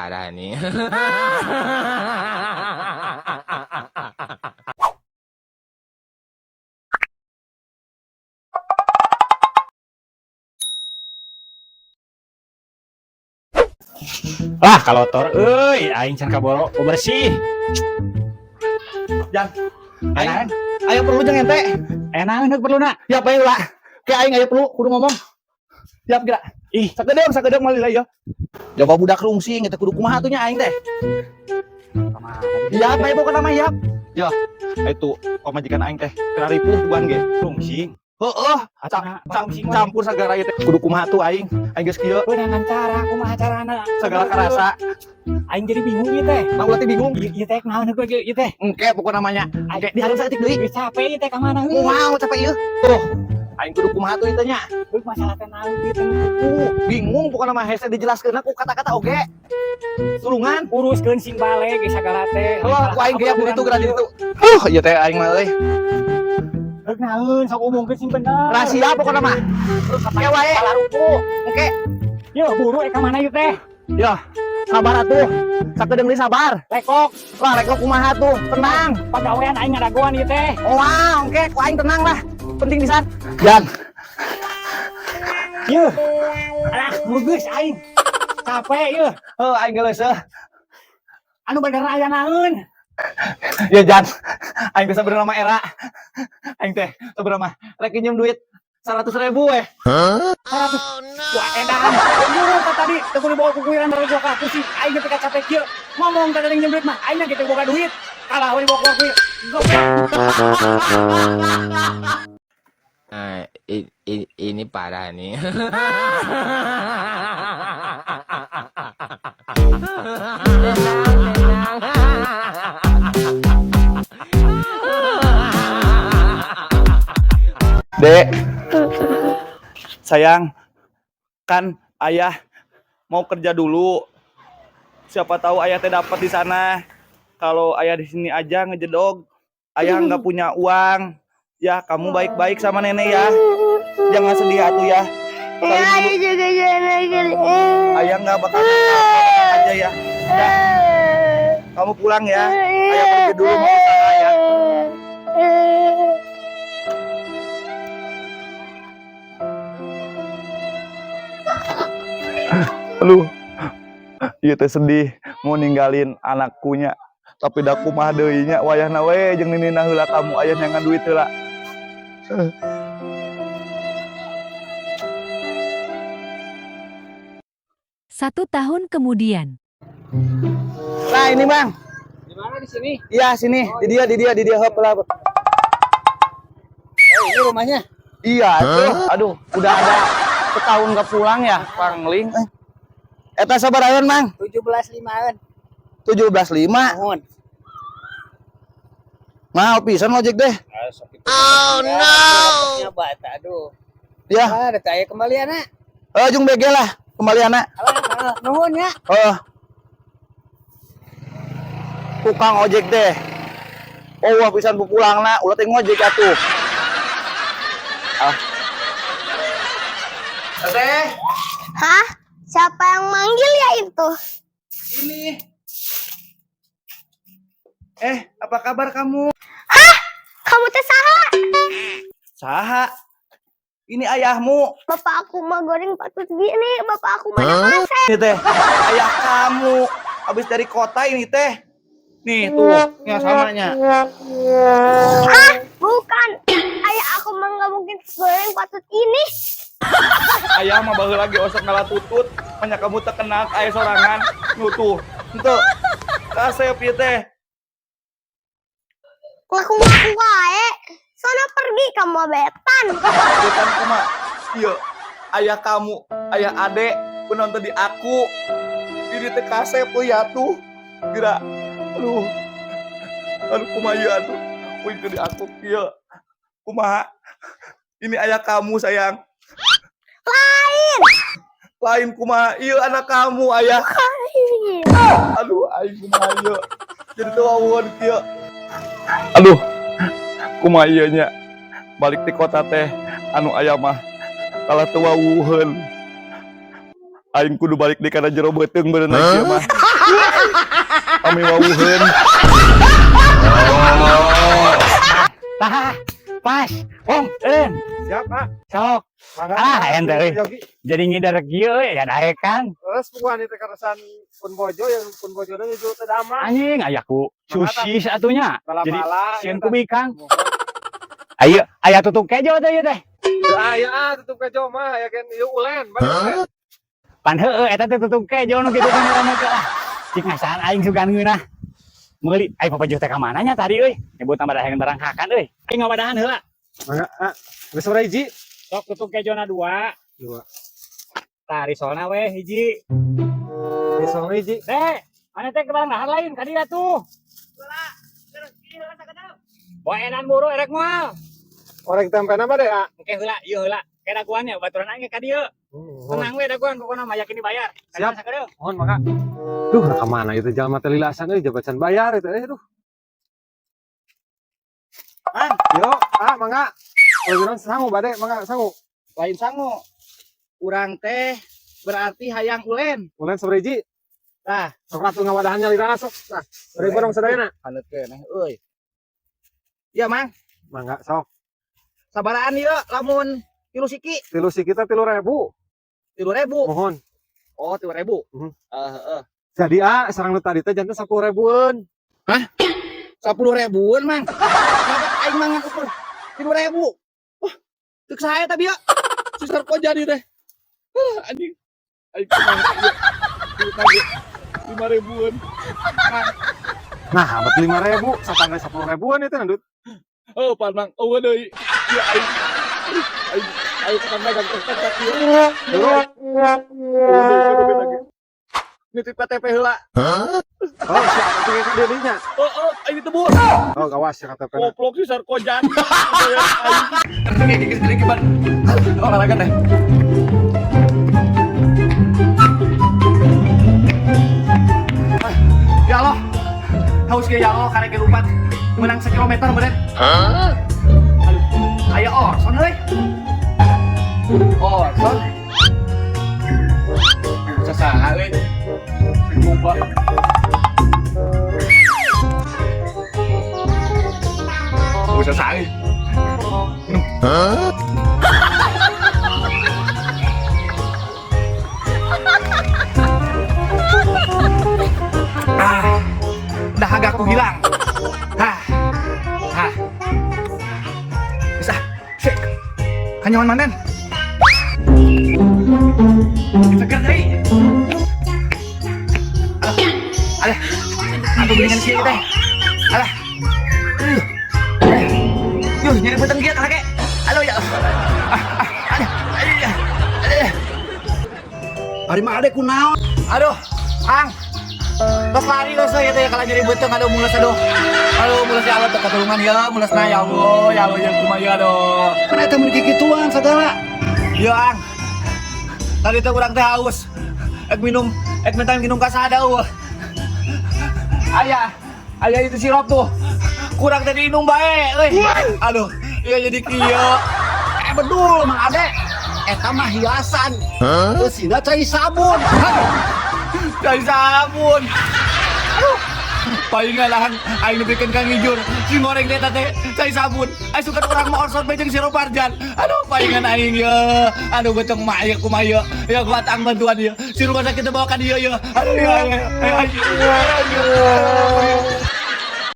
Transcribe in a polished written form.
parah nih. Ah, kalau tor, aing can kaboro bersih. Jang, Enak, ayo perlu jeung ente. enak perlu nak. Ya bae ulah. Kayak aing aya perlu kudu ngomong. Siap geura. Ih, Sakedeung mali lah ya. Jawa budak rungsing eta kudu kumaha atuh nya aing teh. Iya, bae bukan nama ya. Ya, itu pamajikan aing teh kena ripuh bukan ge. rungsing. Heeh, campur sagala ieu teh kudu kumaha atuh aing. Aing geus kieu Beunangan cara kumaha carana. sagala karasa. Aing jadi bingung ieu teh. Nah ulah teh bingung. Ieu teh naon heuh ieu teh? Engke pokok namanya. Engke diharus saeutik deui. Geus capek ieu teh ka mana? Moal capek ieu. Tuh, aing kudu kumaha atuh ieu teh nya. Geus masalah teh naon ieu teh? Bingung pokoknya nama hese dijelaskeun aku kata-kata oge. Tulungan. Uruskeun sing bale geus sagala teh. Wah, ku aing ge begitu geura ditu. Ieu teh aing mah euy. Geus naon sok omongkeun sing bener. Rahasia pokoknya mah. Ya wae. Palarupu. Engke. Yeuh, buru ka mana ieu teh? Ya, sabar atuh. Sakedeung deui sabar. Lekok, Lah rek kumaha tuh? Tenang. pagawean aing ngadagoan ieu teh. Wah, engke ku aing tenang lah. Penting pisan. Jan, Yeuh. Alah, geus aing. Capek yeuh. aing geus heuh. Anu bandara aya naeun? Ya Jan, aing teh sabenerna mah era. Aing teh sabenerna mah rek pinjem duit 100.000 weh. Wah, edan. Nyuruh ka tadi, teu kudu bawa kukuiran dari gua ka pusing. Aing teh capek kieu. Ngomong tadi nginjem duit mah, aing ge teh boga duit. Kalah we bawa kukuir. Ini parah nih. Dek, sayang, kan ayah mau kerja dulu. Siapa tahu ayah teh dapat di sana. Kalau ayah di sini aja ngejedog, ayah nggak punya uang. Ya, kamu baik-baik sama nenek ya. Jangan sedih atuh ya. Ayah juga jangan Ayah nggak bakal apa aja ya. Ya, kamu pulang ya. Ayah pergi dulu mau usaha ya. Aduh, iya teh sedih mau ninggalin anakkunya. Tapi da kumaha deui nya wayahna we jeung ninina heula kamu aya nyangan duit heula. Satu tahun kemudian. Nah, ini, Bang. Di mana di sini? Iya, sini. Di dia hop lah. Oh, ini rumahnya. Iya, tuh. Aduh, udah ada setahun gak pulang ya, Pangling. Eta sabaraeun, Mang? 17.5-an. 17.5. Mohon. Nah, pisan ojek deh. Oh no. Bata aduh. Ya, Ah, ada tanya kembalian na. jeung BG lah kembalianna. Alah, nuhun ya. Tukang ojek deh. Oh, wah pisan pupulangna, ulah teh ngojek atuh. Ah. Teh, Hah? Siapa yang manggil ya itu? ini. Apa kabar kamu? Kamu teh saha? Saha? Ini ayahmu. Bapak aku mah goreng patut gini. Bapak aku mana masih? Ini teh, ayah kamu. Habis dari kota ini teh. Nih tuh, ya samanya. Hah? Bukan. Ayah aku mah nggak mungkin goreng patut ini. Ayah mah baheula lagi osok ngalah tutut, nya kamu terkenal aya sorangan. Nu tuh. Henteu. Kasep ieu teh. Ngaku-ngaku wae. Sana pergi kamu betan. Bukan kuma. Iya, ayah kamu, ayah adek, penonton di aku. Ini teh kasep ya tuh. Kira, aduh kumaha ieu atuh. Wih di aku ieu. Kumaha? Ini ayah kamu sayang. Lain kumaha? Ieu anak kamu ayah. Aduh, aing kumaha ieu. Jadi teu wawon kieu. Aduh, kumaha ieu nya. Balik di kota teh anu aya mah kalah teu wawuheun. Aing kudu balik di kana jero beuteung beuneu ieu mah. Kami wawuheun. Tah, pas. Om, Siap, Pak. sok. Ente euy. Jadi ngidar kieu ya daek Kang. Terus bukan itu keresan pun bojo yang pun bojo itu juga dama. Anjing ayaku sushi satunya. Jadi Bala-bala. sieun kubi Kang. Ayo, aya tutup kejo teh ieu teh. Aya tutup kejo mah ya kan ieu ulen. Bener. Pan heueuh eta teh tutup kejo nu kitu teh ngaranna teh lah. Cik ngasaan aing sugan ngeunah. Meuli ai papajuh teh ka mananya tadi euy. Nyebut tambah dahan barang hakan euy. Aing ngabadahan heula. Mangga, geus sore hiji. Sok tutup kejona 2. 2. Tah risolna we hiji. Geus sore hiji. Teh, mana teh ke barang dahan lain ka dieu tuh. Boy edan buru erek moal. Orek tempe apa deh, A? Oke heula, ieu heula. Ke daguan ya baturan aing ka dieu. Tenang we daguan pokona mah yakin dibayar. Siap. Sakadeu. Mohon mangga. Duh, ka mana itu jalan mata lilasan euy jabatan bayar itu duh. Yo, mangga. Urang sangu bade, mangga sangu. Lain sangu. Urang teh berarti hayang ulen. Ulen sore hiji. Tah, Sok ratu ngawadahan nyalirana sok. Nah, beri barang sadayana. haneut keneh euy. Ya, Mang. Mangga sok. Sabaraan ieu lamun 3 siki Tilu si kita 3.000. 3.000. Mohon. Oh, 3.000. Mhm. Heeh. Jadi sarang nu tadi teh janten 10.000-eun. 10.000-an, Mang. Aing mah ngakukur 3.000. Wah, teu sae tah bieu. Susar kok jadi teh. Anjing. Aing kumaha ieu. Duit lagi 5.000-an. Nah, abad 5.000, satangga 10.000-an itu Nandut. Oh, pan Mang. Oh, deui. Ya aing. Aing kan dagang tek-tek ieu. Turun. Nitip KTP heula. Oh, siapa tuh yang dirinya? Oh, aing tebus. Oh, gawas ya KTP. Goblok sih sarkojan. Ini gigi ban. Olahraga teh. Ya Allah. Haus ge ya Allah karek lumpat. Menang 1 kilometer beren. Hah? Aya Orson euy. Orson. Sasaha euy. Bomba. Bisa sae. Dahaga aku hilang. Bisa. Sik. Kanyawan manen. Seger deui. Alah. Aku beringan sih teh. Alah. Yuh, nyari beteng giat lagi. Halo ya. Hari mah ade kunaon? Aduh, Ang. Tos lari geus ya teh kalau nyari beteng aduh mules aduh. Aduh mules ya Allah teu katulungan ya, mulesna ya Allah, ya Allah ya kumaha ya aduh. Kana eta mun kikituan sagala. Ya Ang. Tadi teh urang teh haus. Ek minta minum ka sada eueuh. Aya itu sirup tuh. Kurang tadi minum bae euy. Aduh, iya jadi kieu. Bedul Mang Ade. Eta mah hiasan. Eusina cai sabun. Cai sabun. Aduh. Palingan aing nepikeun Kang Ijur. Si goreng teh teh cai sabun. Ai suka urang mah Orson bae jeung sirup Arjan. Aduh, palingan aing ye. Aduh beteng mah aya kumaha ye. Ya kuat ang bantuan ye. Si rumah sakit bawa ka dieu ye. Aduh.